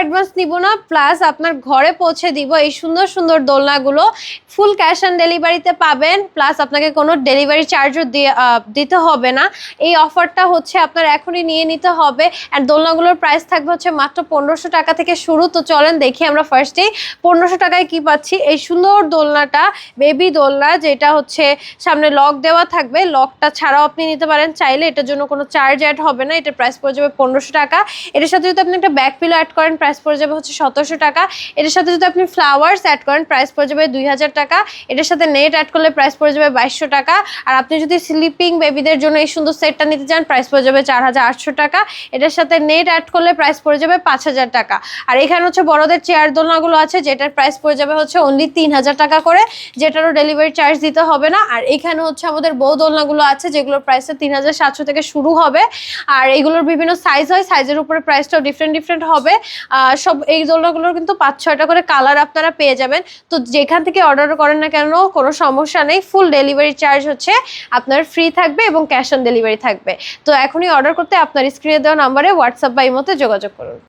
Advance নিব না, plus আপনার ঘরে পৌঁছে দিব এই সুন্দর সুন্দর দোলনাগুলো। ফুল ক্যাশ অন ডেলিভারিতে পাবেন, প্লাস আপনাকে কোনো ডেলিভারি চার্জও দিতে হবে না। এই অফারটা হচ্ছে আপনার এখনই নিয়ে নিতে হবে। আর দোলনাগুলোর প্রাইস থাকবে হচ্ছে মাত্র 1500 টাকা থেকে শুরু। তো চলেন দেখি আমরা ফার্স্টেই 1500 টাকায় কি পাচ্ছি। এই সুন্দর দোলনাটা বেবি দোলনা, যেটা হচ্ছে সামনে লক দেওয়া থাকবে, লকটা ছাড়াও আপনি নিতে পারেন চাইলে, এটার জন্য কোনো চার্জ অ্যাড হবে না। এটার প্রাইস পড়ে যাবে 1500 টাকা। এটার সাথে যদি আপনি একটা ব্যাক পিলো অ্যাড করেন প্রাইস পড়ে যাবে হচ্ছে 1700 টাকা। এটার সাথে যদি আপনি ফ্লাওয়ার্স অ্যাড করেন প্রাইস পড়ে যাবে 2000 টাকা। এটার সাথে নেট অ্যাড করলে প্রাইস পড়ে যাবে 2200 টাকা। আর আপনি যদি স্লিপিং বেবিদের জন্য এই সুন্দর সেটটা নিতে চান প্রাইস পড়ে যাবে 4800 টাকা। এটার সাথে নেট অ্যাড করলে প্রাইস পড়ে যাবে 5000 টাকা। আর এখানে হচ্ছে বড়দের চেয়ার দোলনাগুলো আছে, যেটার প্রাইস পড়ে যাবে হচ্ছে অনলি 3000 টাকা করে, যেটারও ডেলিভারি চার্জ দিতে হবে না। আর এখানে হচ্ছে আমাদের বউ দোলনাগুলো আছে, যেগুলোর প্রাইস 3700 থেকে শুরু হবে। আর এগুলোর বিভিন্ন সাইজ হয়, সাইজের উপরে প্রাইসটাও ডিফারেন্ট হবে। সব এই দোলনাগুলোর কিন্তু 5-6টা করে কালার আপনারা পেয়ে যাবেন। তো যেখান থেকে অর্ডার করেন না কেন কোনো সমস্যা নেই, ফুল ডেলিভারি চার্জ হচ্ছে আপনার ফ্রি থাকবে এবং ক্যাশ অন ডেলিভারি থাকবে। তো এখনই অর্ডার করতে আপনার স্ক্রিনে দেওয়া নাম্বারে হোয়াটসঅ্যাপ বা ইমোতে যোগাযোগ করুন।